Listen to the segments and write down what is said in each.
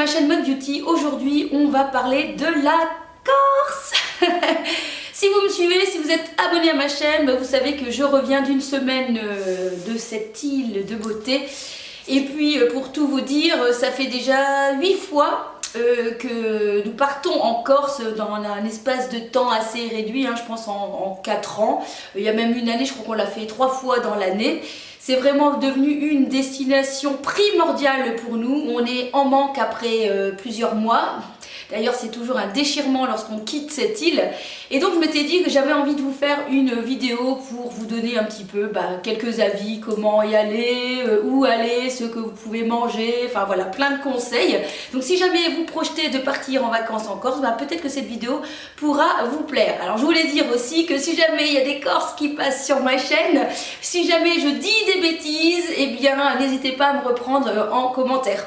ma chaîne Mode Beauty. Aujourd'hui, on va parler de la Corse. Si vous me suivez, si vous êtes abonné à ma chaîne, vous savez que je reviens d'une semaine de cette île de beauté. Et puis, pour tout vous dire, ça fait déjà 8 fois que nous partons en Corse dans un espace de temps assez réduit, je pense en 4 ans. Il y a même une année, je crois qu'on l'a fait 3 fois dans l'année. C'est vraiment devenu une destination primordiale pour nous. On est en manque après plusieurs mois. D'ailleurs, c'est toujours un déchirement lorsqu'on quitte cette île. Et donc, je m'étais dit que j'avais envie de vous faire une vidéo pour vous donner un petit peu quelques avis, comment y aller, où aller, ce que vous pouvez manger, enfin voilà, plein de conseils. Donc, si jamais vous projetez de partir en vacances en Corse, peut-être que cette vidéo pourra vous plaire. Alors, je voulais dire aussi que si jamais il y a des Corses qui passent sur ma chaîne, si jamais je dis des bêtises, eh bien, n'hésitez pas à me reprendre en commentaire.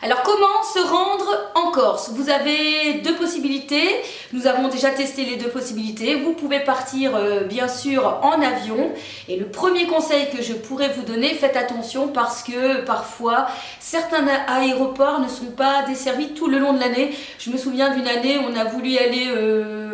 Alors comment se rendre en Corse? Vous avez deux possibilités, nous avons déjà testé les deux possibilités. Vous pouvez partir bien sûr en avion et le premier conseil que je pourrais vous donner, faites attention parce que parfois certains aéroports ne sont pas desservis tout le long de l'année. Je me souviens d'une année, on a voulu y aller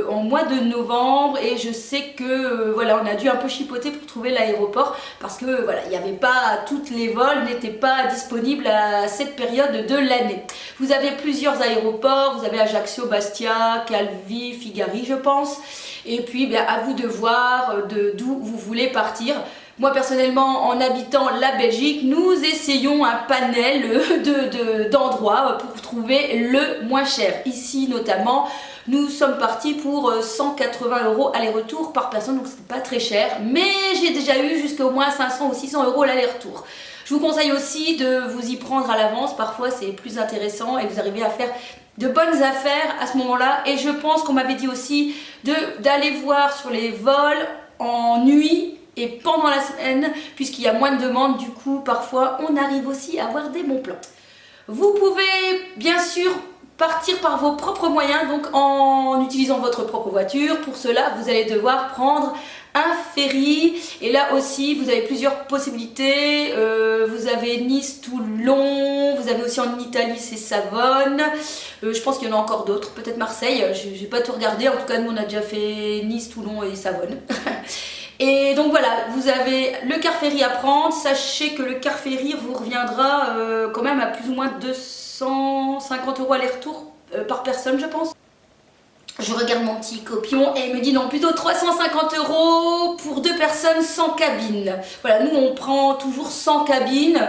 en mois de novembre et je sais que voilà, on a dû un peu chipoter pour trouver l'aéroport parce que voilà, il n'y avait pas, toutes les vols n'étaient pas disponibles à cette période de l'année. Vous avez plusieurs aéroports, vous avez Ajaccio, Bastia, Calvi, Figari je pense, et puis à vous de voir d'où vous voulez partir. Moi personnellement, en habitant la Belgique, nous essayons un panel d'endroits pour trouver le moins cher. Ici notamment, nous sommes partis pour 180 € aller-retour par personne, donc c'est pas très cher, mais j'ai déjà eu jusqu'au moins 500 ou 600 € l'aller-retour. Je vous conseille aussi de vous y prendre à l'avance, parfois c'est plus intéressant et vous arrivez à faire de bonnes affaires à ce moment-là. Et je pense qu'on m'avait dit aussi d'aller voir sur les vols en nuit et pendant la semaine, puisqu'il y a moins de demandes, du coup parfois on arrive aussi à avoir des bons plans. Vous pouvez bien sûr partir par vos propres moyens, donc en utilisant votre propre voiture. Pour cela, vous allez devoir prendre un ferry et là aussi vous avez plusieurs possibilités. Vous avez Nice, Toulon, vous avez aussi en Italie c'est Savone, je pense qu'il y en a encore d'autres, peut-être Marseille, j'ai pas tout regardé, en tout cas nous on a déjà fait Nice, Toulon et Savone. Et donc voilà, vous avez le car ferry à prendre. Sachez que le car ferry vous reviendra quand même à plus ou moins 250 € aller-retour par personne je pense. Je regarde mon petit copion et il me dit non, plutôt 350 € pour 2 personnes sans cabine. Voilà, nous on prend toujours sans cabine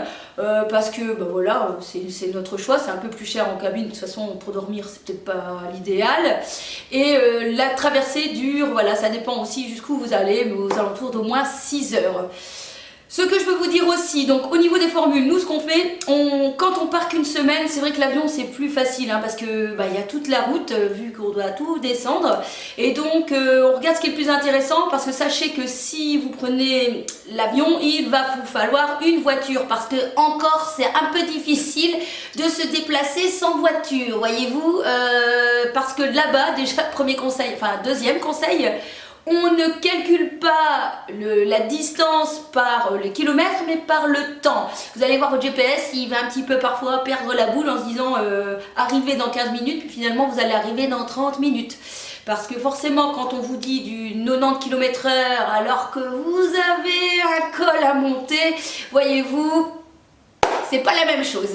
parce que voilà, c'est notre choix, c'est un peu plus cher en cabine, de toute façon pour dormir c'est peut-être pas l'idéal. Et la traversée dure, voilà, ça dépend aussi jusqu'où vous allez, mais aux alentours d'au moins 6 heures. Ce que je peux vous dire aussi, donc au niveau des formules, nous ce qu'on fait, quand on part qu'une semaine, c'est vrai que l'avion c'est plus facile parce que il y a toute la route vu qu'on doit tout descendre et donc on regarde ce qui est le plus intéressant parce que sachez que si vous prenez l'avion, il va vous falloir une voiture parce que en Corse c'est un peu difficile de se déplacer sans voiture, voyez-vous, parce que là-bas déjà premier conseil, enfin deuxième conseil, on ne calcule pas la distance par les kilomètres, mais par le temps. Vous allez voir votre GPS, il va un petit peu parfois perdre la boule en se disant arriver dans 15 minutes, puis finalement vous allez arriver dans 30 minutes. Parce que forcément, quand on vous dit du 90 km/h alors que vous avez un col à monter, voyez-vous, c'est pas la même chose.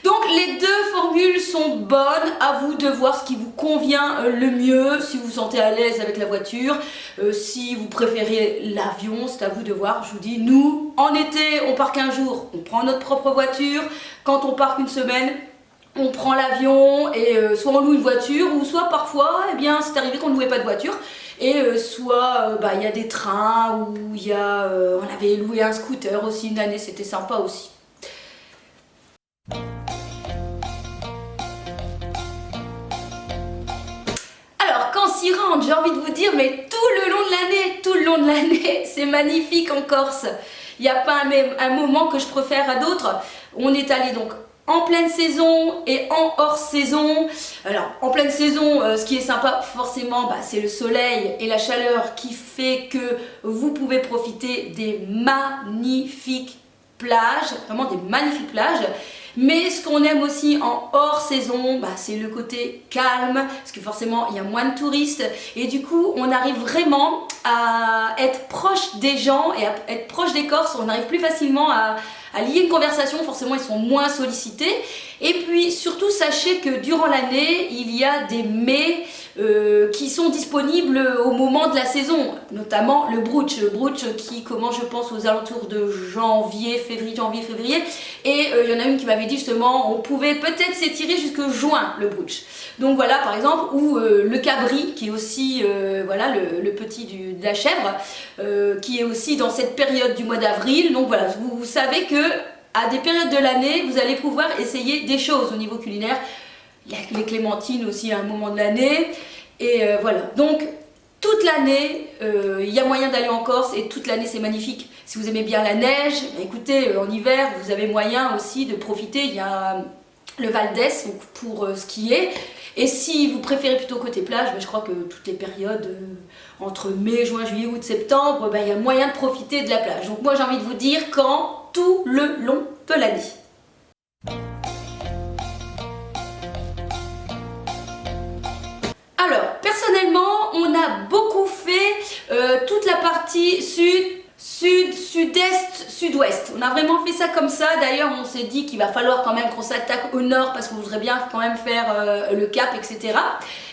Donc les deux formules sont bonnes, à vous de voir ce qui vous convient le mieux, si vous vous sentez à l'aise avec la voiture, si vous préférez l'avion, c'est à vous de voir. Je vous dis, nous, en été, on part qu'un jour, on prend notre propre voiture, quand on part qu'une semaine, on prend l'avion et soit on loue une voiture ou soit parfois, c'est arrivé qu'on ne louait pas de voiture. Et soit il y a des trains ou on avait loué un scooter aussi une année, c'était sympa aussi. S'y rendre, j'ai envie de vous dire, mais tout le long de l'année, c'est magnifique en Corse. Il n'y a pas un moment que je préfère à d'autres. On est allé donc en pleine saison et en hors saison. Alors en pleine saison, ce qui est sympa forcément, c'est le soleil et la chaleur qui fait que vous pouvez profiter des magnifiques plages, vraiment des magnifiques plages. Mais ce qu'on aime aussi en hors saison, c'est le côté calme, parce que forcément il y a moins de touristes et du coup on arrive vraiment à être proche des gens et à être proche des Corses. On arrive plus facilement à lier une conversation, forcément ils sont moins sollicités. Et puis surtout sachez que durant l'année il y a des mets qui sont disponibles au moment de la saison, notamment le brooch qui commence je pense aux alentours de janvier, février, et il y en a une qui m'avait dit justement on pouvait peut-être s'étirer jusque juin le brooch. Donc voilà par exemple, ou le cabri qui est aussi voilà le petit de la chèvre qui est aussi dans cette période du mois d'avril. Donc voilà, vous savez que à des périodes de l'année vous allez pouvoir essayer des choses au niveau culinaire. Il y a les clémentines aussi à un moment de l'année. Et voilà. Donc, toute l'année, il y a moyen d'aller en Corse et toute l'année, c'est magnifique. Si vous aimez bien la neige, écoutez, en hiver, vous avez moyen aussi de profiter. Il y a le Val d'Es pour skier. Et si vous préférez plutôt côté plage, je crois que toutes les périodes entre mai, juin, juillet, août, septembre, il y a moyen de profiter de la plage. Donc moi, j'ai envie de vous dire quand tout le long de l'année. Alors, personnellement, on a beaucoup fait toute la partie sud-est, sud-ouest. On a vraiment fait ça comme ça. D'ailleurs, on s'est dit qu'il va falloir quand même qu'on s'attaque au nord parce qu'on voudrait bien quand même faire le Cap, etc.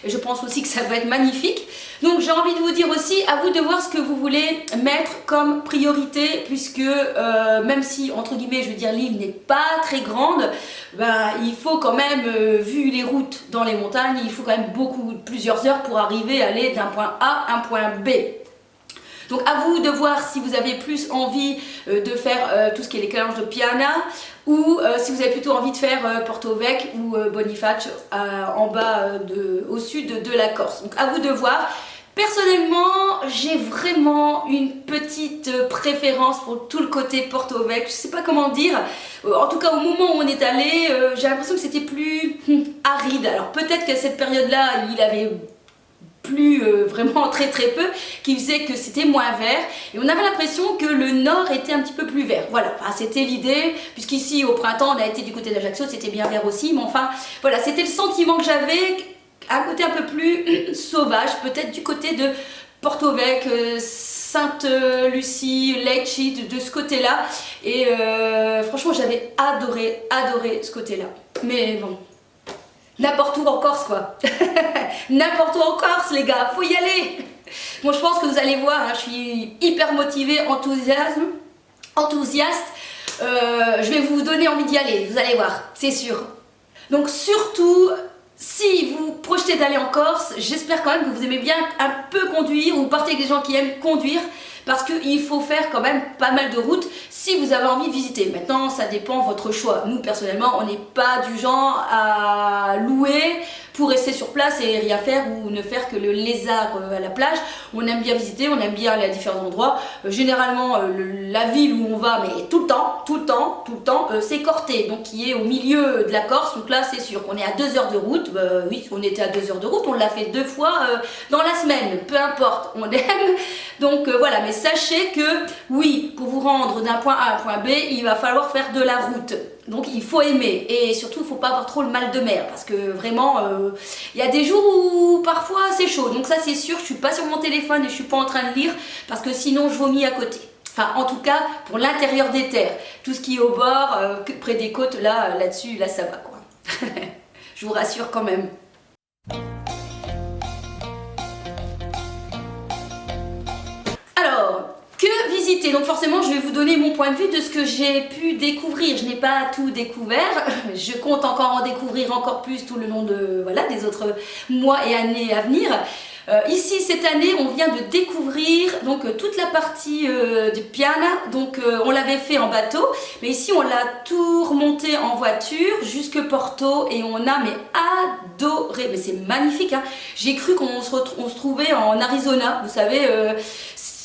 Et je pense aussi que ça va être magnifique. Donc, j'ai envie de vous dire aussi, à vous de voir ce que vous voulez mettre comme priorité, puisque même si, entre guillemets, je veux dire, l'île n'est pas très grande, il faut quand même, vu les routes dans les montagnes, il faut quand même plusieurs heures pour arriver à aller d'un point A à un point B. Donc à vous de voir si vous avez plus envie de faire tout ce qui est les calanges de Piana ou si vous avez plutôt envie de faire Porto Vecchio ou Boniface en bas au sud de la Corse. Donc à vous de voir. Personnellement, j'ai vraiment une petite préférence pour tout le côté Porto Vecchio. Je sais pas comment dire. En tout cas, au moment où on est allé, j'ai l'impression que c'était plus aride. Alors peut-être qu'à cette période-là, il avait plus vraiment très peu, qui faisait que c'était moins vert et on avait l'impression que le nord était un petit peu plus vert. Voilà, c'était l'idée, puisqu'ici au printemps on a été du côté d'Ajaccio, c'était bien vert aussi, mais enfin voilà, c'était le sentiment que j'avais, un côté un peu plus sauvage, peut-être du côté de Porto Vecchio, Sainte-Lucie, Lecce, de ce côté-là. Et franchement j'avais adoré ce côté-là. Mais bon, n'importe où en Corse quoi. N'importe où en Corse les gars, faut y aller. Bon, je pense que vous allez voir, je suis hyper motivée, enthousiaste. Je vais vous donner envie d'y aller, vous allez voir, c'est sûr. Donc surtout, si vous projetez d'aller en Corse, j'espère quand même que vous aimez bien un peu conduire ou partez avec des gens qui aiment conduire, parce qu'il faut faire quand même pas mal de routes si vous avez envie de visiter. Maintenant, ça dépend de votre choix. Nous, personnellement, on n'est pas du genre à louer pour rester sur place et rien faire ou ne faire que le lézard à la plage. On aime bien visiter, on aime bien aller à différents endroits. Généralement, la ville où on va, mais tout le temps, c'est Corté, donc qui est au milieu de la Corse. Donc là, c'est sûr qu'on est à 2 heures de route. Oui, on était à 2 heures de route, on l'a fait 2 fois dans la semaine. Peu importe, on aime. Donc voilà, mais sachez que oui, pour vous rendre d'un point A à un point B, il va falloir faire de la route. Donc il faut aimer et surtout il ne faut pas avoir trop le mal de mer parce que vraiment il y a des jours où parfois c'est chaud. Donc ça c'est sûr, je ne suis pas sur mon téléphone et je ne suis pas en train de lire parce que sinon je vomis à côté. Enfin en tout cas pour l'intérieur des terres. Tout ce qui est au bord, près des côtes, là-dessus, là ça va quoi. Je vous rassure quand même. Alors, que visiter? Donc forcément, je vais vous donner mon point de vue de ce que j'ai pu découvrir. Je n'ai pas tout découvert. Je compte encore en découvrir encore plus tout le long des autres mois et années à venir. Ici, cette année, on vient de découvrir donc toute la partie de Piana. Donc, on l'avait fait en bateau, mais ici, on l'a tout remonté en voiture jusque Porto et on a adoré. Mais c'est magnifique, hein. J'ai cru qu'on se trouvait en Arizona. Vous savez,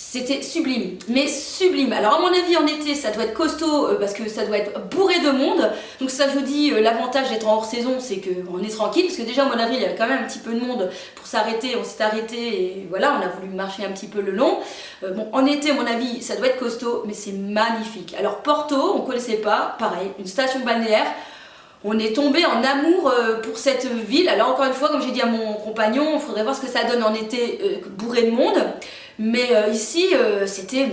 C'était sublime, mais sublime. Alors à mon avis en été ça doit être costaud parce que ça doit être bourré de monde. Donc ça je vous dis, l'avantage d'être en hors saison c'est qu'on est tranquille. Parce que déjà au mois d'avril il y avait quand même un petit peu de monde pour s'arrêter. On s'est arrêté et voilà, on a voulu marcher un petit peu le long. Bon, en été à mon avis ça doit être costaud mais c'est magnifique. Alors Porto, on ne connaissait pas, pareil, une station balnéaire. On est tombé en amour pour cette ville. Alors encore une fois, comme j'ai dit à mon compagnon, il faudrait voir ce que ça donne en été bourré de monde. Mais ici, c'était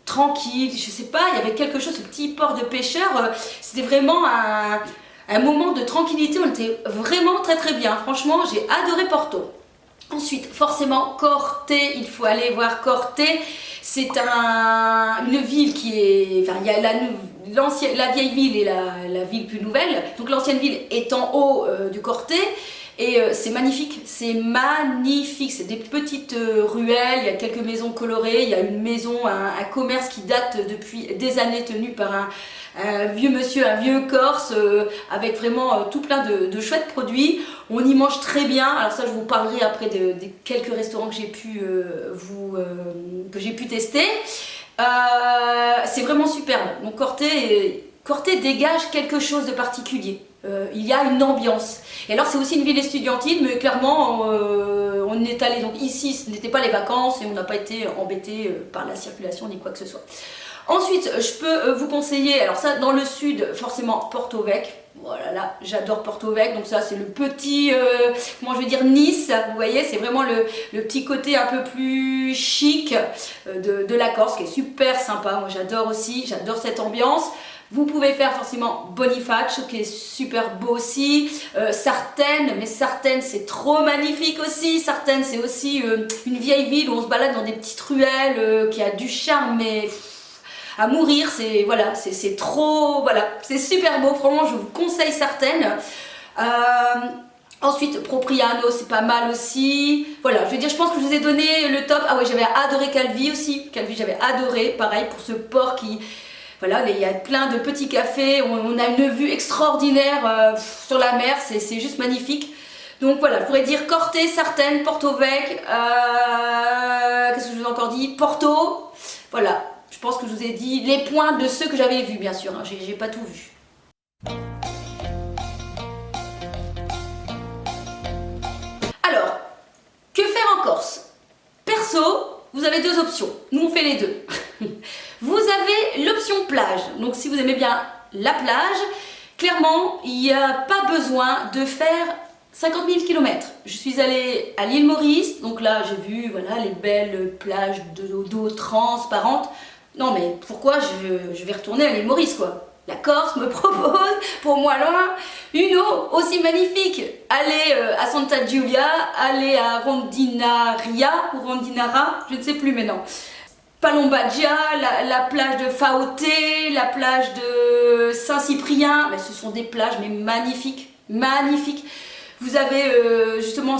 tranquille, je sais pas, il y avait quelque chose, ce petit port de pêcheurs, c'était vraiment un moment de tranquillité, on était vraiment très très bien. Franchement, j'ai adoré Porto. Ensuite, forcément, Corte, il faut aller voir Corte. C'est une ville qui est... Enfin, il y a la vieille ville et la ville plus nouvelle. Donc l'ancienne ville est en haut du Corte. Et c'est magnifique, c'est des petites ruelles, il y a quelques maisons colorées, il y a une maison, un commerce qui date depuis des années tenu par un vieux monsieur, un vieux Corse, avec vraiment tout plein de chouettes produits. On y mange très bien, alors ça je vous parlerai après de quelques restaurants que j'ai pu tester. C'est vraiment superbe, donc Corte dégage quelque chose de particulier. Il y a une ambiance. Et alors c'est aussi une ville estudiantine, mais clairement on est allé, donc ici ce n'était pas les vacances et on n'a pas été embêté par la circulation ni quoi que ce soit. Ensuite je peux vous conseiller, alors ça dans le sud forcément Porto Vecchio. Voilà, là j'adore Porto Vecchio, donc ça c'est le petit, comment je vais dire, Nice, vous voyez, c'est vraiment le petit côté un peu plus chic de la Corse, qui est super sympa. Moi j'adore aussi, j'adore cette ambiance. Vous pouvez faire forcément Bonifacio qui est super beau aussi, Sartène, mais Sartène c'est trop magnifique aussi. Sartène c'est aussi une vieille ville où on se balade dans des petites ruelles qui a du charme mais à mourir, c'est trop, voilà, c'est super beau, franchement je vous conseille Sartène. Ensuite Propriano c'est pas mal aussi, voilà, je veux dire, je pense que je vous ai donné le top. Ah ouais, j'avais adoré Calvi aussi, Calvi j'avais adoré, pareil pour ce port qui... Voilà, il y a plein de petits cafés, on a une vue extraordinaire sur la mer, c'est juste magnifique. Donc voilà, je pourrais dire Corte, Sartène, Porto Vecchio, qu'est-ce que je vous ai encore dit, Porto, voilà, je pense que je vous ai dit les points de ceux que j'avais vus bien sûr, hein, j'ai pas tout vu. Alors, que faire en Corse? Perso, vous avez deux options, nous on fait les deux. Vous avez l'option plage, donc si vous aimez bien la plage, clairement il n'y a pas besoin de faire 50 000 km. Je suis allée à l'île Maurice, donc là j'ai vu voilà, les belles plages d'eau transparente. Non mais pourquoi je vais retourner à l'île Maurice quoi? La Corse me propose, pour moi là, une eau aussi magnifique. Allez à Santa Giulia, allez à Rondinaria, ou Rondinara, je ne sais plus maintenant. Palombagia, la plage de Faote, la plage de Saint-Cyprien, mais ce sont des plages mais magnifiques, magnifiques. Vous avez justement,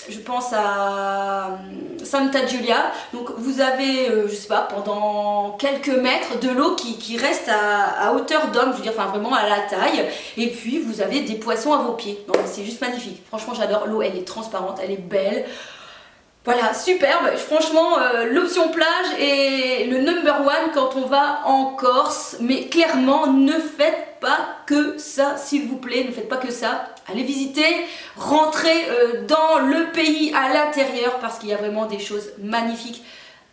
je pense à Santa Giulia, donc vous avez, je sais pas, pendant quelques mètres de l'eau qui reste à hauteur d'homme, je veux dire, enfin vraiment à la taille, et puis vous avez des poissons à vos pieds. Non, c'est juste magnifique. Franchement, j'adore. L'eau, elle est transparente, elle est belle. Voilà, superbe, franchement l'option plage est le number one quand on va en Corse, mais clairement ne faites pas que ça s'il vous plaît, ne faites pas que ça, allez visiter, rentrez dans le pays à l'intérieur parce qu'il y a vraiment des choses magnifiques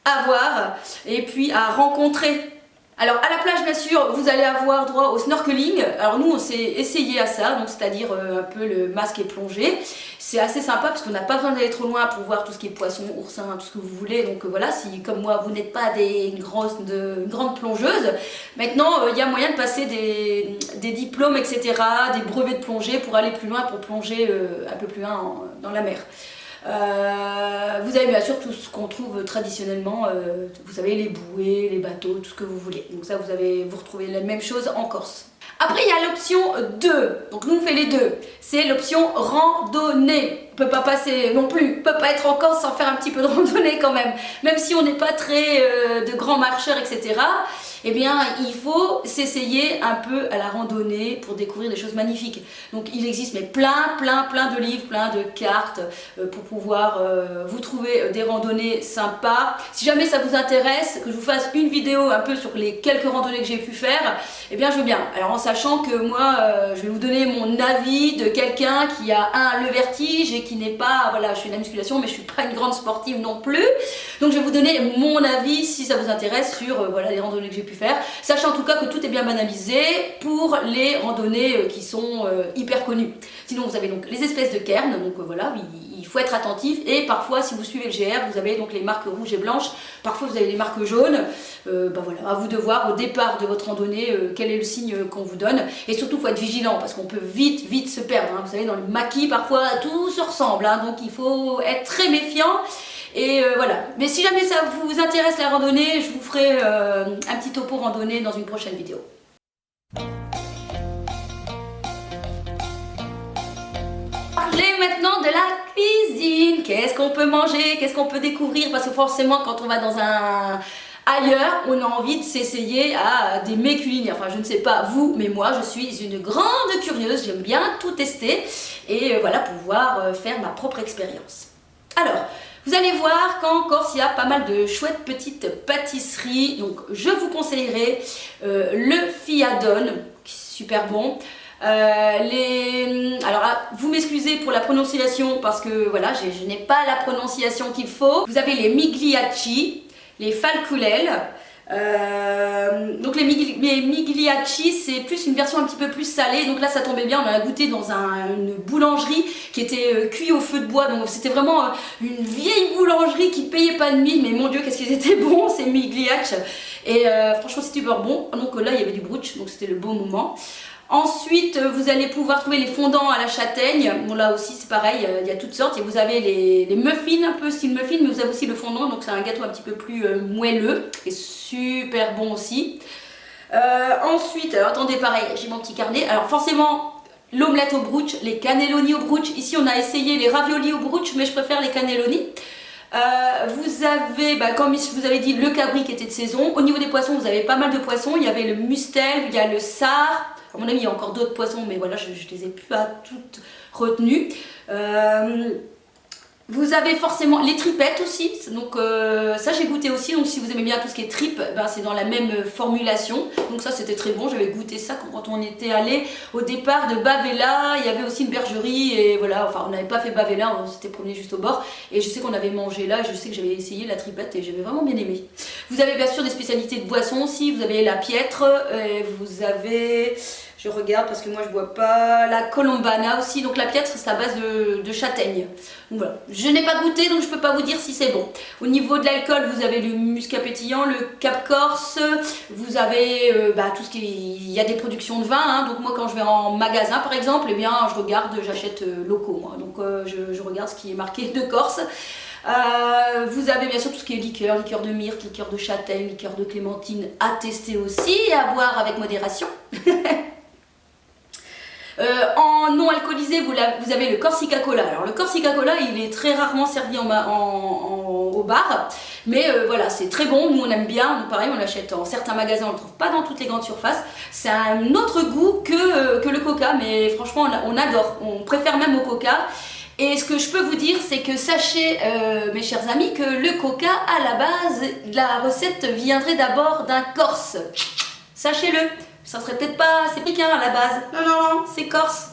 à voir et puis à rencontrer. Alors à la plage bien sûr vous allez avoir droit au snorkeling. Alors nous on s'est essayé à ça, donc c'est-à-dire un peu le masque et plongée. C'est assez sympa parce qu'on n'a pas besoin d'aller trop loin pour voir tout ce qui est poisson, oursin, tout ce que vous voulez. Donc voilà, si comme moi vous n'êtes pas une grande plongeuse, maintenant il y a moyen de passer des diplômes etc, des brevets de plongée pour aller plus loin, pour plonger un peu plus loin dans la mer. Vous avez bien sûr tout ce qu'on trouve traditionnellement, vous savez les bouées, les bateaux, tout ce que vous voulez. Donc ça vous retrouvez la même chose en Corse. Après, il y a l'option 2, donc nous on fait les deux, c'est l'option randonnée. On peut pas passer non plus, on peut pas être en Corse sans faire un petit peu de randonnée quand même si on n'est pas très de grands marcheurs, etc. Eh bien, il faut s'essayer un peu à la randonnée pour découvrir des choses magnifiques. Donc, il existe mais plein de livres, plein de cartes pour pouvoir vous trouver des randonnées sympas. Si jamais ça vous intéresse, que je vous fasse une vidéo un peu sur les quelques randonnées que j'ai pu faire, eh bien, je veux bien. Alors, en sachant que moi, je vais vous donner mon avis de quelqu'un qui a le vertige et qui n'est pas, voilà, je fais de la musculation, mais je suis pas une grande sportive non plus. Donc, je vais vous donner mon avis si ça vous intéresse sur voilà, les randonnées que j'ai pu faire, sachant en tout cas que tout est bien banalisé pour les randonnées qui sont hyper connues. Sinon vous avez donc les espèces de cairns, donc voilà, il faut être attentif, et parfois si vous suivez le GR, vous avez donc les marques rouges et blanches, parfois vous avez les marques jaunes, voilà, à vous de voir au départ de votre randonnée quel est le signe qu'on vous donne, et surtout il faut être vigilant parce qu'on peut vite se perdre, hein. Vous savez, dans le maquis parfois tout se ressemble, hein, donc il faut être très méfiant. Et voilà, mais si jamais ça vous intéresse la randonnée, je vous ferai un petit topo randonnée dans une prochaine vidéo. Parler maintenant de la cuisine. Qu'est-ce qu'on peut manger, qu'est-ce qu'on peut découvrir, parce que forcément quand on va dans ailleurs, on a envie de s'essayer à des mets culinaires. Enfin, je ne sais pas vous, mais moi, je suis une grande curieuse. J'aime bien tout tester et voilà, pouvoir faire ma propre expérience. Alors, vous allez voir qu'en Corse, il y a pas mal de chouettes petites pâtisseries. Donc, je vous conseillerais le Fiadone, qui est super bon. Alors, vous m'excusez pour la prononciation parce que voilà, je n'ai pas la prononciation qu'il faut. Vous avez les migliacci, les falculelles. Donc les migliacci, c'est plus une version un petit peu plus salée, donc là ça tombait bien, on a goûté dans une boulangerie qui était cuite au feu de bois, donc c'était vraiment une vieille boulangerie qui payait pas de mine, mais mon dieu qu'est-ce qu'ils étaient bons ces migliacci, et franchement c'était super bon. Donc là il y avait du brooch, donc c'était le bon moment. Ensuite, vous allez pouvoir trouver les fondants à la châtaigne. Bon, là aussi, c'est pareil, il y a toutes sortes. Et vous avez les muffins, un peu style muffin, mais vous avez aussi le fondant. Donc, c'est un gâteau un petit peu plus moelleux et super bon aussi. Ensuite, alors, attendez, pareil, j'ai mon petit carnet. Alors, forcément, l'omelette au brooch, les cannelloni au brooch. Ici, on a essayé les raviolis au brooch, mais je préfère les cannelloni. Vous avez, comme je vous avais dit, le cabri qui était de saison. Au niveau des poissons, vous avez pas mal de poissons. Il y avait le mustel, il y a le sard. À mon avis, il y a encore d'autres poissons, mais voilà, je les ai plus à toutes retenues. Vous avez forcément les tripettes aussi, donc ça j'ai goûté aussi, donc si vous aimez bien tout ce qui est tripes, c'est dans la même formulation, donc ça c'était très bon, j'avais goûté ça quand on était allé au départ de Bavella, il y avait aussi une bergerie, et voilà, enfin on n'avait pas fait Bavella, on s'était promené juste au bord, et je sais qu'on avait mangé là, et je sais que j'avais essayé la tripette et j'avais vraiment bien aimé. Vous avez bien sûr des spécialités de boissons aussi, vous avez la piètre, vous avez... Je regarde parce que moi je bois pas. La colombana aussi, donc la piètre c'est à base de châtaigne. Donc voilà, je n'ai pas goûté donc je peux pas vous dire si c'est bon. Au niveau de l'alcool, vous avez le muscat pétillant, le Cap Corse, vous avez tout ce qui... Il y a des productions de vin, hein, donc moi quand je vais en magasin par exemple, eh bien je regarde, j'achète locaux moi. Donc je regarde ce qui est marqué de Corse. Vous avez bien sûr tout ce qui est liqueur, liqueur de myrte, liqueur de châtaigne, liqueur de clémentine à tester aussi et à boire avec modération. En non alcoolisé, vous avez le Corsica Cola. Alors le Corsica Cola, il est très rarement servi au bar, mais voilà, c'est très bon, nous on aime bien, donc pareil on l'achète en certains magasins, on ne le trouve pas dans toutes les grandes surfaces. C'est un autre goût que le Coca, mais franchement on adore, on préfère même au Coca. Et ce que je peux vous dire, c'est que sachez, mes chers amis, que le Coca, à la base, la recette viendrait d'abord d'un Corse. Sachez-le. Ça serait peut-être pas, c'est pékin à la base. Non, c'est corse.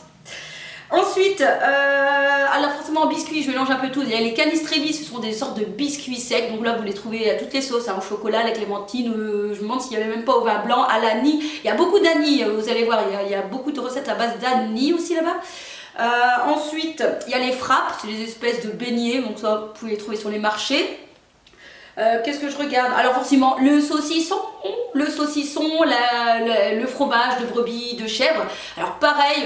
Ensuite, alors forcément en biscuits, je mélange un peu tout. Il y a les canistrelli, ce sont des sortes de biscuits secs. Donc là, vous les trouvez à toutes les sauces, hein, au chocolat, à la clémentine. Je me demande s'il n'y avait même pas au vin blanc, à l'anis. Il y a beaucoup d'anis, vous allez voir. Il y a beaucoup de recettes à base d'anis aussi là-bas. Ensuite, il y a les frappes, c'est des espèces de beignets. Donc ça, vous pouvez les trouver sur les marchés. Qu'est-ce que je regarde? Alors forcément le saucisson, le fromage de brebis, de chèvre. Alors pareil,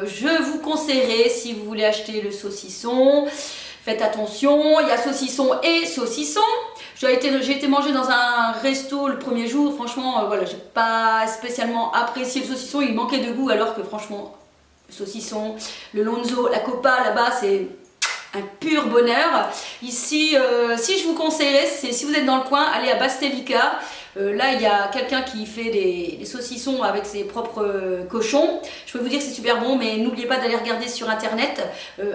je vous conseillerais si vous voulez acheter le saucisson, faites attention, il y a saucisson et saucisson. J'ai été manger dans un resto le premier jour, franchement, voilà, j'ai pas spécialement apprécié le saucisson, il manquait de goût, alors que franchement, le saucisson, le lonzo, la copa là-bas, c'est un pur bonheur. Ici, si je vous conseillerais, c'est si vous êtes dans le coin, allez à Bastelica. Là, il y a quelqu'un qui fait des saucissons avec ses propres cochons. Je peux vous dire que c'est super bon, mais n'oubliez pas d'aller regarder sur internet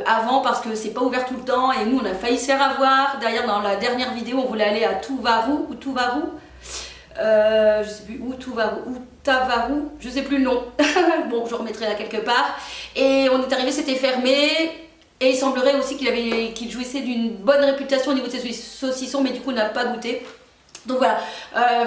avant, parce que c'est pas ouvert tout le temps et nous on a failli se faire avoir. Derrière, dans la dernière vidéo, on voulait aller à Tuvaru ou Tuvaru. Je sais plus où Tuvaru ou Tavaru, je sais plus le nom. Bon, je remettrai là quelque part. Et on est arrivé, c'était fermé. Et il semblerait aussi qu'il jouissait d'une bonne réputation au niveau de ses saucissons, mais du coup on n'a pas goûté. Donc voilà,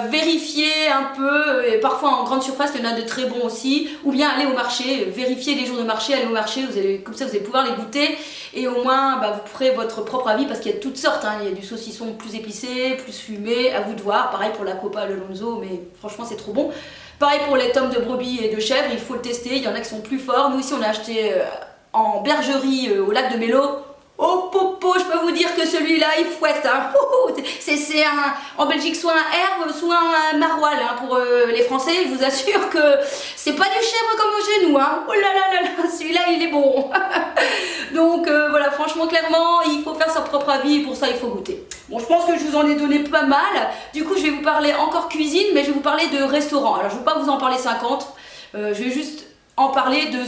vérifiez un peu, et parfois en grande surface il y en a de très bons aussi, ou bien allez au marché, vérifiez les jours de marché, allez au marché, comme ça vous allez pouvoir les goûter, et au moins vous ferez votre propre avis, parce qu'il y a toutes sortes, hein. Il y a du saucisson plus épicé, plus fumé, à vous de voir, pareil pour la copa, le lonzo, mais franchement c'est trop bon. Pareil pour les tomes de brebis et de chèvre, il faut le tester, il y en a qui sont plus forts. Nous ici on a acheté en bergerie au lac de Mélo. Oh popo, je peux vous dire que celui-là il fouette, hein. C'est en Belgique soit un herbe, soit un maroilles, hein, pour les Français. Je vous assure que c'est pas du chèvre comme chez nous, hein. Oh là là là là, celui-là il est bon. Donc voilà, franchement clairement il faut faire sa propre avis et pour ça il faut goûter. Bon, je pense que je vous en ai donné pas mal. Du coup je vais vous parler encore cuisine, mais je vais vous parler de restaurant. Alors je ne vais pas vous en parler 50, je vais juste en parler de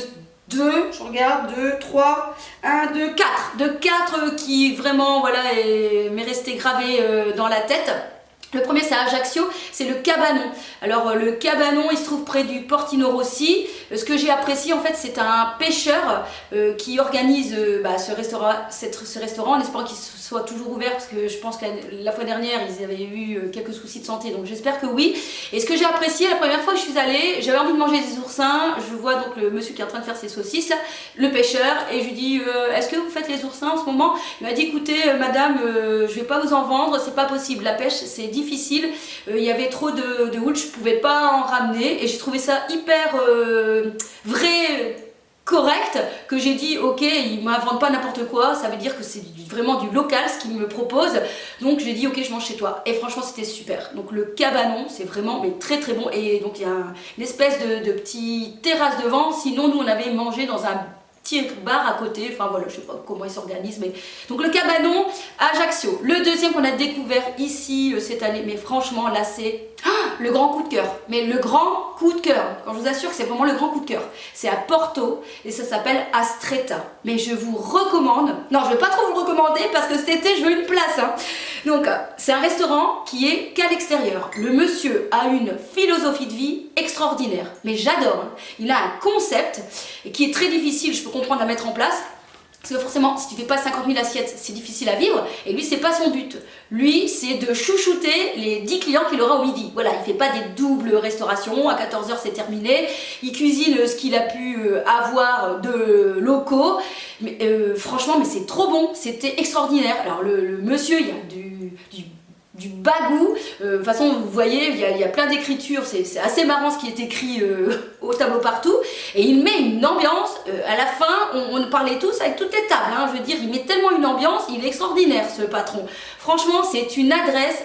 2, je regarde, 2, 3, 1, 2, 4. De 4 qui vraiment, voilà, m'est resté gravé dans la tête. Le premier c'est à Ajaccio, c'est le Cabanon. Alors le Cabanon il se trouve près du Portino Rossi. Ce que j'ai apprécié en fait, c'est un pêcheur qui organise ce restaurant en espérant qu'il soit toujours ouvert, parce que je pense que la fois dernière ils avaient eu quelques soucis de santé, donc j'espère que oui. Et ce que j'ai apprécié la première fois que je suis allée, j'avais envie de manger des oursins. Je vois donc le monsieur qui est en train de faire ses saucisses là, le pêcheur, et je lui dis est-ce que vous faites les oursins en ce moment? Il m'a dit écoutez madame, je vais pas vous en vendre, c'est pas possible, la pêche c'est difficile, il y avait trop de houle, je pouvais pas en ramener, et j'ai trouvé ça hyper vrai, correct, que j'ai dit ok, il m'invente pas n'importe quoi, ça veut dire que c'est vraiment du local ce qu'il me propose, donc j'ai dit ok, je mange chez toi, et franchement c'était super. Donc le Cabanon c'est vraiment mais très très bon, et donc il y a une espèce de petite terrasse devant. Sinon nous on avait mangé dans un petit bar à côté, enfin voilà, je sais pas comment ils s'organisent, mais donc le Cabanon à Ajaccio. Le deuxième qu'on a découvert ici cette année, mais franchement là c'est le grand coup de cœur, mais le grand coup de cœur, quand je vous assure que c'est vraiment le grand coup de cœur, c'est à Porto et ça s'appelle Astretta. Mais je vous recommande, non je vais pas trop vous le recommander parce que cet été je veux une place, hein. Donc c'est un restaurant qui est qu'à l'extérieur. Le monsieur a une philosophie de vie extraordinaire, mais j'adore, hein. Il a un concept qui est très difficile, je peux comprendre, à mettre en place. Parce que forcément, si tu fais pas 50 000 assiettes, c'est difficile à vivre. Et lui, c'est pas son but. Lui, c'est de chouchouter les 10 clients qu'il aura au midi. Voilà, il fait pas des doubles restaurations. À 14 h, c'est terminé. Il cuisine ce qu'il a pu avoir de locaux. Mais franchement, mais c'est trop bon. C'était extraordinaire. Alors, le monsieur, il y a du bagou, de toute façon vous voyez il y a plein d'écritures, c'est assez marrant ce qui est écrit au tableau partout, et il met une ambiance, à la fin on parlait tous avec toutes les tables, hein, je veux dire il met tellement une ambiance, il est extraordinaire ce patron, franchement c'est une adresse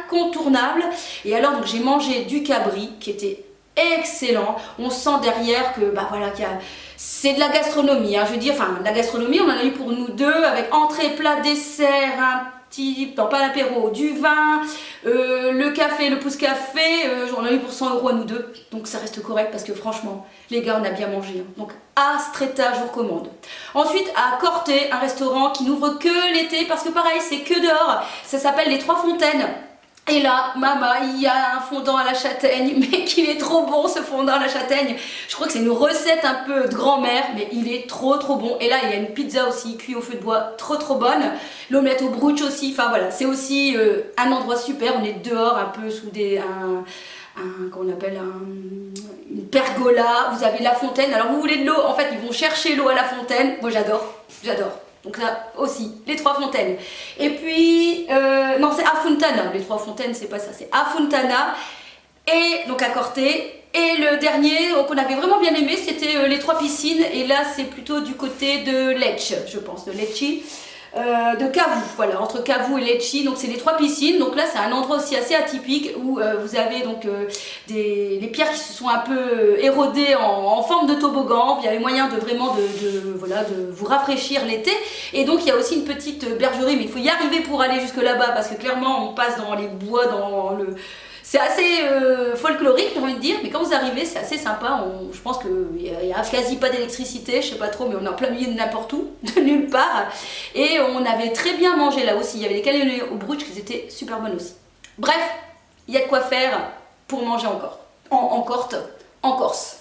incontournable. Et alors donc j'ai mangé du cabri qui était excellent, on sent derrière que voilà c'est de la gastronomie, hein, je veux dire, enfin de la gastronomie, on en a eu pour nous deux avec entrée, plat, dessert, pas l'apéro, du vin, le café, le pouce café, on a eu pour 100 € à nous deux, donc ça reste correct parce que franchement les gars on a bien mangé, hein. Donc Astretta je vous recommande. Ensuite à Corté, un restaurant qui n'ouvre que l'été parce que pareil c'est que dehors, ça s'appelle les Trois Fontaines. Et là, maman, il y a un fondant à la châtaigne, mais qu'il est trop bon ce fondant à la châtaigne. Je crois que c'est une recette un peu de grand-mère, mais il est trop bon. Et là, il y a une pizza aussi, cuite au feu de bois, trop bonne. L'omelette au brooch aussi, enfin voilà, c'est aussi un endroit super. On est dehors un peu sous qu'on appelle une pergola. Vous avez la fontaine, alors vous voulez de l'eau, en fait ils vont chercher l'eau à la fontaine. Moi j'adore. Donc là aussi, les Trois Fontaines. Et puis, non c'est A Fontana, les Trois Fontaines c'est pas ça, c'est A Fontana. Et donc à Corté. Et le dernier qu'on avait vraiment bien aimé, c'était les Trois Piscines. Et là c'est plutôt du côté de Lecce, je pense, de Lecce. de Cavou, voilà, entre Cavou et Lecce, donc c'est les 3 piscines. Donc là c'est un endroit aussi assez atypique où vous avez donc les pierres qui se sont un peu érodées en forme de toboggan. Il y avait moyen de vraiment voilà, de vous rafraîchir l'été. Et donc il y a aussi une petite bergerie, mais il faut y arriver pour aller jusque là-bas parce que clairement on passe dans les bois, dans le... C'est assez folklorique, j'ai envie de dire, mais quand vous arrivez, c'est assez sympa. Je pense qu'il n'y a quasi pas d'électricité, je sais pas trop, mais on est en plein milieu de n'importe où, de nulle part. Et on avait très bien mangé là aussi. Il y avait des cannelés au brunch qui étaient super bonnes aussi. Bref, il y a de quoi faire pour manger encore. En Corse.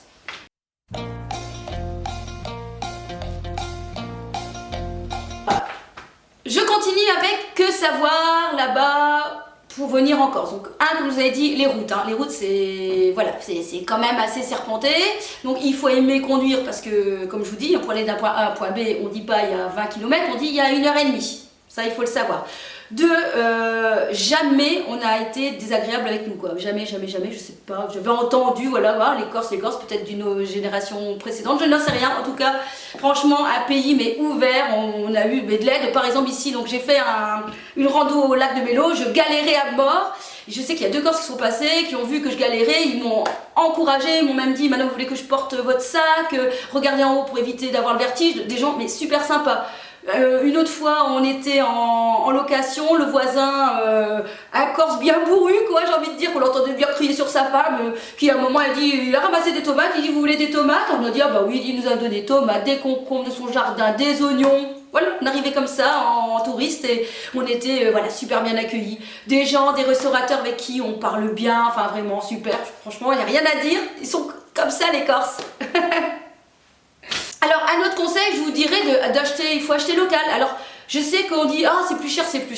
Je continue avec que savoir là-bas pour venir en Corse. Donc comme je vous avais dit, les routes. Les routes c'est voilà, c'est quand même assez serpenté. Donc il faut aimer conduire parce que comme je vous dis, pour aller d'un point A à un point B, on dit pas il y a 20 km, on dit il y a 1h30. Ça il faut le savoir. Jamais on a été désagréable avec nous quoi. Jamais, je sais pas. J'avais entendu voilà, les Corses peut-être d'une génération précédente, je n'en sais rien. En tout cas, franchement, un pays mais ouvert. On a eu de l'aide. Par exemple ici, donc j'ai fait une rando au lac de Mélo. Je galérais à mort. Je sais qu'il y a 2 Corses qui sont passés, qui ont vu que je galérais, ils m'ont encouragé, ils m'ont même dit maintenant vous voulez que je porte votre sac, regardez en haut pour éviter d'avoir le vertige. Des gens mais super sympas. Une autre fois on était en location, le voisin, un Corse bien bourru quoi, j'ai envie de dire, qu'on l'entendait bien crier sur sa femme, qui à un moment elle dit, il a ramassé des tomates, il dit vous voulez des tomates? On a dit ah bah oui, il nous a donné des tomates, des concombres de son jardin, des oignons. Voilà, on arrivait comme ça en touriste et on était voilà, super bien accueillis. Des gens, des restaurateurs avec qui on parle bien, enfin vraiment super, franchement il n'y a rien à dire, ils sont comme ça les Corses. Alors un autre conseil, je vous dirais d'acheter, il faut acheter local. Alors je sais qu'on dit ah c'est plus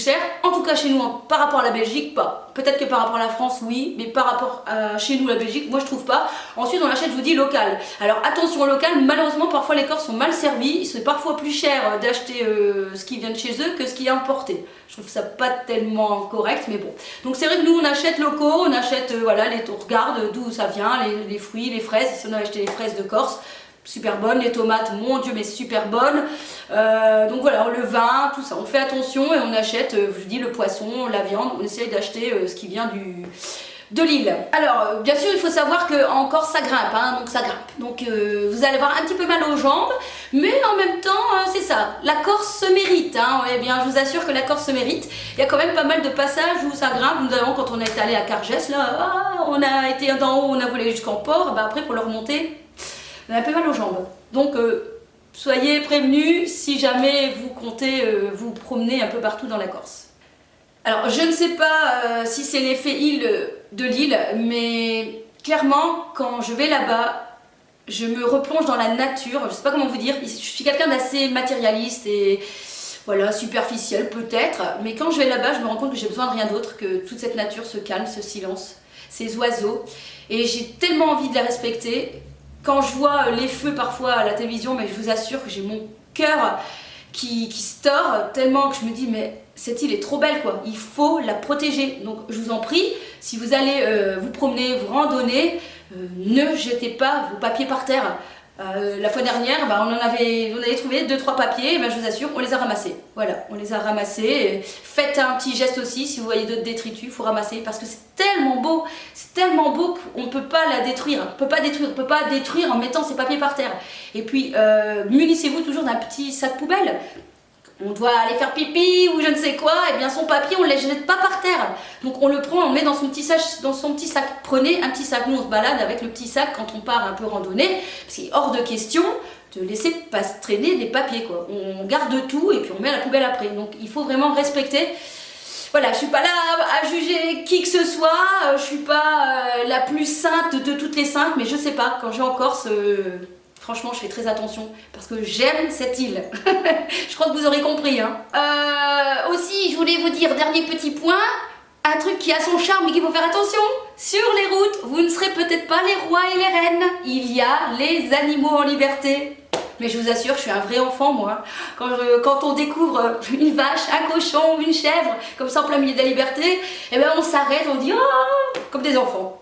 cher, en tout cas chez nous par rapport à la Belgique pas. Peut-être que par rapport à la France oui, mais par rapport à chez nous la Belgique, moi je trouve pas. Ensuite on achète, je vous dis, local. Alors attention au local, malheureusement parfois les Corses sont mal servis, c'est parfois plus cher d'acheter ce qui vient de chez eux que ce qui est importé. Je trouve ça pas tellement correct, mais bon. Donc c'est vrai que nous on achète locaux, on achète voilà, on regarde d'où ça vient, les fruits, les fraises. Ici on a acheté les fraises de Corse. Super bonnes, les tomates, mon Dieu, mais super bonnes. Donc voilà, le vin, tout ça, on fait attention et on achète, je vous dis, le poisson, la viande, on essaye d'acheter ce qui vient de l'île. Alors, bien sûr, il faut savoir qu'en Corse, ça grimpe, donc ça grimpe. Donc vous allez avoir un petit peu mal aux jambes, mais en même temps, c'est ça, la Corse se mérite. Eh bien, je vous assure que la Corse se mérite. Il y a quand même pas mal de passages où ça grimpe, notamment quand on est allé à Cargès, là, on a été d'en haut, on a volé jusqu'en port, après pour le remonter, on a un peu mal aux jambes. Donc soyez prévenus si jamais vous comptez vous promener un peu partout dans la Corse. Alors je ne sais pas si c'est l'effet île de l'île, mais clairement quand je vais là-bas, je me replonge dans la nature. Je ne sais pas comment vous dire, je suis quelqu'un d'assez matérialiste et voilà, superficiel peut-être, mais quand je vais là-bas, je me rends compte que j'ai besoin de rien d'autre que toute cette nature, ce calme, ce silence, ces oiseaux, et j'ai tellement envie de la respecter. Quand je vois les feux parfois à la télévision, mais je vous assure que j'ai mon cœur qui se tord tellement que je me dis mais cette île est trop belle quoi, il faut la protéger. Donc je vous en prie, si vous allez vous promener, vous randonner, ne jetez pas vos papiers par terre. La fois dernière, on avait trouvé 2-3 papiers, je vous assure, on les a ramassés. Voilà, on les a ramassés. Faites un petit geste aussi, si vous voyez d'autres détritus, il faut ramasser parce que c'est tellement beau qu'on ne peut pas la détruire. On ne peut pas détruire en mettant ces papiers par terre. Et puis, munissez-vous toujours d'un petit sac poubelle. On doit aller faire pipi ou je ne sais quoi, et bien son papier on ne le jette pas par terre. Donc on le prend, on le met dans son petit sac, Prenez un petit sac, nous on se balade avec le petit sac quand on part un peu randonner, parce qu'il est hors de question de laisser pas traîner des papiers quoi. On garde tout et puis on met à la poubelle après. Donc il faut vraiment respecter. Voilà, je suis pas là à juger qui que ce soit, je suis pas la plus sainte de toutes les saintes, mais je sais pas, quand je vais en Corse... Franchement, je fais très attention parce que j'aime cette île. Je crois que vous aurez compris. Aussi, je voulais vous dire, dernier petit point, un truc qui a son charme et qu'il faut faire attention. Sur les routes, vous ne serez peut-être pas les rois et les reines. Il y a les animaux en liberté. Mais je vous assure, je suis un vrai enfant, moi. Quand on découvre une vache, un cochon, une chèvre, comme ça en plein milieu de la liberté, on s'arrête, on dit « Oh !» comme des enfants.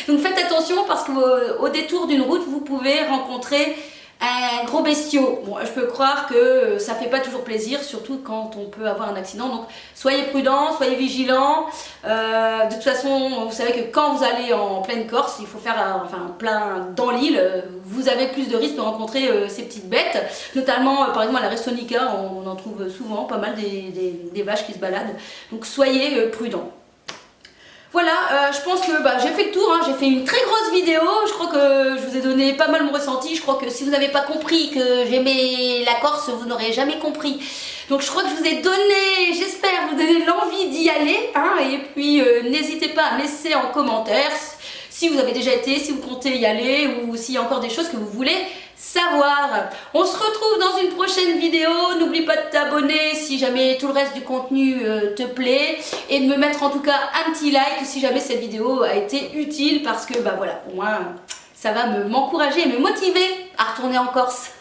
Donc faites attention parce qu'au détour d'une route, vous pouvez rencontrer un gros bestiau. Bon, je peux croire que ça fait pas toujours plaisir, surtout quand on peut avoir un accident. Donc soyez prudents, soyez vigilants. De toute façon, vous savez que quand vous allez en pleine Corse, il faut faire plein dans l'île. Vous avez plus de risques de rencontrer ces petites bêtes, notamment par exemple à la Restonica, on en trouve souvent pas mal des vaches qui se baladent. Donc soyez prudents. Voilà, je pense que j'ai fait le tour, hein. J'ai fait une très grosse vidéo, je crois que je vous ai donné pas mal mon ressenti, je crois que si vous n'avez pas compris que j'aimais la Corse, vous n'aurez jamais compris. Donc je crois que je vous ai donné, j'espère vous donner l'envie d'y aller, hein. Et puis n'hésitez pas à me laisser en commentaire si vous avez déjà été, si vous comptez y aller ou s'il y a encore des choses que vous voulez savoir. On se retrouve dans une prochaine vidéo. N'oublie pas de t'abonner si jamais tout le reste du contenu te plaît et de me mettre en tout cas un petit like si jamais cette vidéo a été utile parce que voilà, au moins ça va m'encourager et me motiver à retourner en Corse.